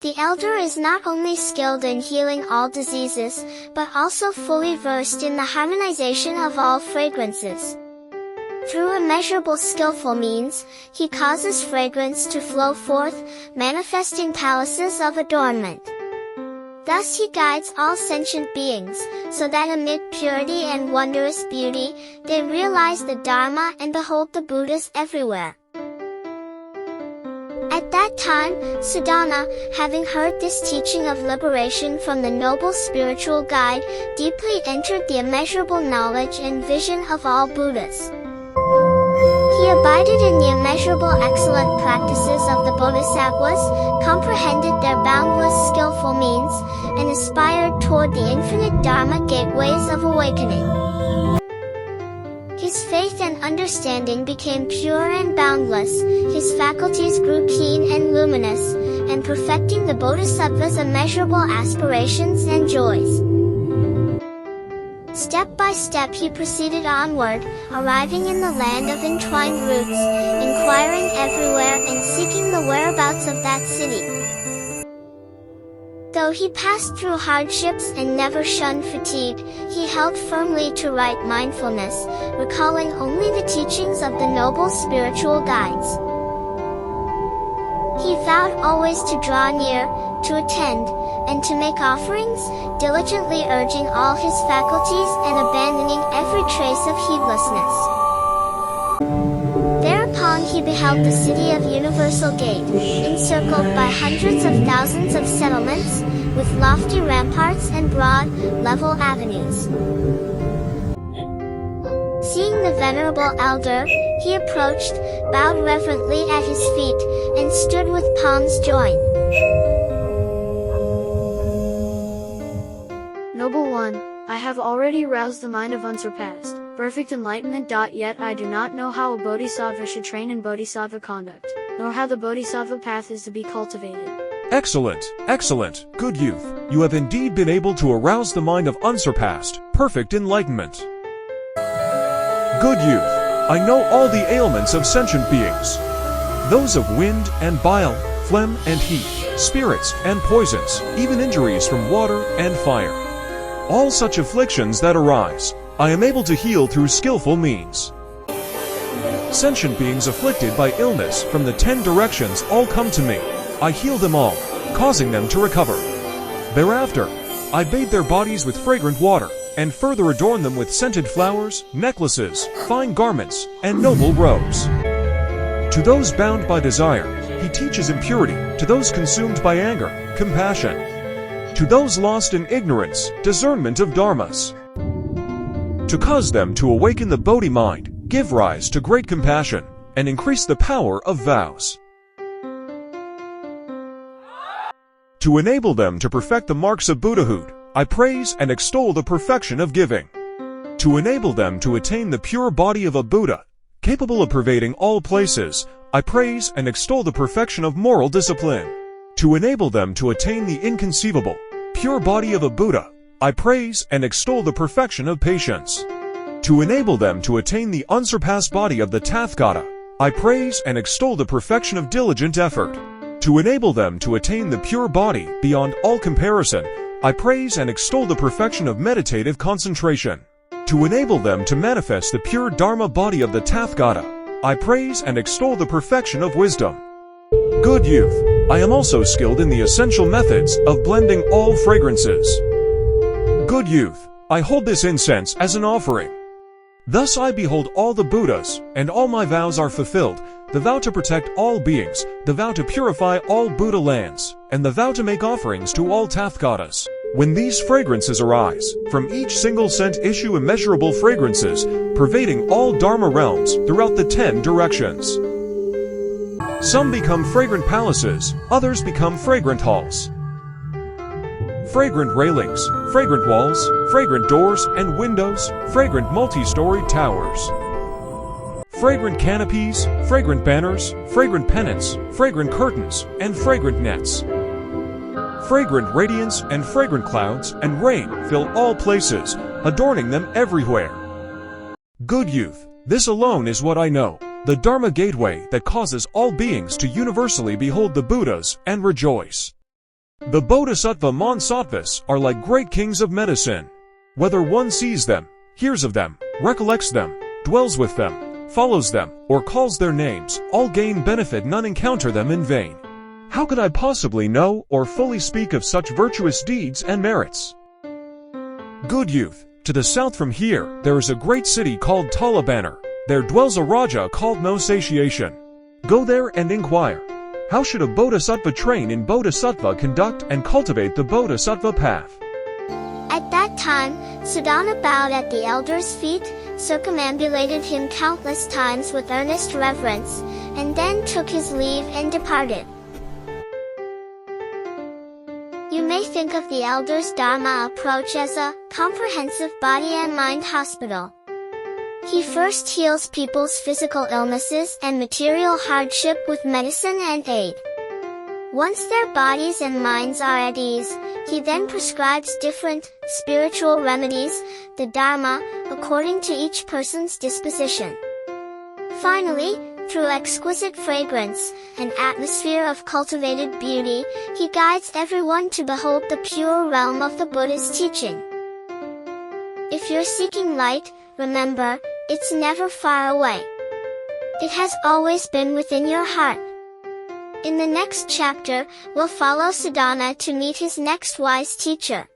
The elder is not only skilled in healing all diseases, but also fully versed in the harmonization of all fragrances. Through immeasurable skillful means, he causes fragrance to flow forth, manifesting palaces of adornment. Thus he guides all sentient beings, so that amid purity and wondrous beauty, they realize the Dharma and behold the Buddhas everywhere. At that time, Sadhana, having heard this teaching of liberation from the noble spiritual guide, deeply entered the immeasurable knowledge and vision of all Buddhas. He abided in the immeasurable excellent practices of the Bodhisattvas, comprehended their boundless skillful means, and aspired toward the infinite Dharma gateways of awakening. His faith and understanding became pure and boundless, his faculties grew keen and luminous, and perfecting the Bodhisattva's immeasurable aspirations and joys. Step by step he proceeded onward, arriving in the land of entwined roots, inquiring everywhere and seeking the whereabouts of that city. Though he passed through hardships and never shunned fatigue, he held firmly to right mindfulness, recalling only the teachings of the noble spiritual guides. He vowed always to draw near, to attend, and to make offerings, diligently urging all his faculties and abandoning every trace of heedlessness. Thereupon he beheld the city of Universal Gate, encircled by hundreds of thousands of settlements, with lofty ramparts and broad, level avenues. Seeing the venerable elder, he approached, bowed reverently at his feet, and stood with palms joined. Noble One, I have already aroused the mind of unsurpassed, perfect enlightenment. Yet I do not know how a bodhisattva should train in bodhisattva conduct, nor how the bodhisattva path is to be cultivated. Excellent, excellent, good youth. You have indeed been able to arouse the mind of unsurpassed, perfect enlightenment. Good youth, I know all the ailments of sentient beings. Those of wind and bile, phlegm and heat, spirits and poisons, even injuries from water and fire. All such afflictions that arise, I am able to heal through skillful means. Sentient beings afflicted by illness from the 10 directions all come to me. I heal them all, causing them to recover. Thereafter, I bathe their bodies with fragrant water, and further adorn them with scented flowers, necklaces, fine garments, and noble robes. To those bound by desire, he teaches impurity. To those consumed by anger, compassion. To those lost in ignorance, discernment of dharmas. To cause them to awaken the Bodhi mind, give rise to great compassion, and increase the power of vows. To enable them to perfect the marks of Buddhahood, I praise and extol the perfection of giving. To enable them to attain the pure body of a Buddha, capable of pervading all places, I praise and extol the perfection of moral discipline. To enable them to attain the inconceivable, pure body of a Buddha, I praise and extol the perfection of patience. To enable them to attain the unsurpassed body of the Tathagata, I praise and extol the perfection of diligent effort. To enable them to attain the pure body beyond all comparison, I praise and extol the perfection of meditative concentration. To enable them to manifest the pure Dharma body of the Tathagata, I praise and extol the perfection of wisdom. Good youth, I am also skilled in the essential methods of blending all fragrances. Good youth, I hold this incense as an offering. Thus I behold all the Buddhas, and all my vows are fulfilled, the vow to protect all beings, the vow to purify all Buddha lands, and the vow to make offerings to all Tathagatas. When these fragrances arise, from each single scent issue immeasurable fragrances, pervading all Dharma realms throughout the 10 directions. Some become fragrant palaces, others become fragrant halls. Fragrant railings, fragrant walls, fragrant doors and windows, fragrant multi-storied towers. Fragrant canopies, fragrant banners, fragrant pennants, fragrant curtains, and fragrant nets. Fragrant radiance and fragrant clouds and rain fill all places, adorning them everywhere. Good youth, this alone is what I know, the Dharma gateway that causes all beings to universally behold the Buddhas and rejoice. The Bodhisattva Bodhisattvas are like great kings of medicine. Whether one sees them, hears of them, recollects them, dwells with them, follows them, or calls their names, all gain benefit, none encounter them in vain. How could I possibly know or fully speak of such virtuous deeds and merits? Good youth, to the south from here, there is a great city called Talabanner. There dwells a Raja called No Satiation. Go there and inquire. How should a Bodhisattva train in Bodhisattva conduct and cultivate the Bodhisattva path? At that time, Sadhana bowed at the elder's feet, circumambulated him countless times with earnest reverence, and then took his leave and departed. You may think of the elder's Dharma approach as a comprehensive body and mind hospital. He first heals people's physical illnesses and material hardship with medicine and aid. Once their bodies and minds are at ease, he then prescribes different spiritual remedies, the Dharma, according to each person's disposition. Finally, through exquisite fragrance, an atmosphere of cultivated beauty, he guides everyone to behold the pure realm of the Buddha's teaching. If you're seeking light, remember, it's never far away. It has always been within your heart. In the next chapter, we'll follow Sadhana to meet his next wise teacher.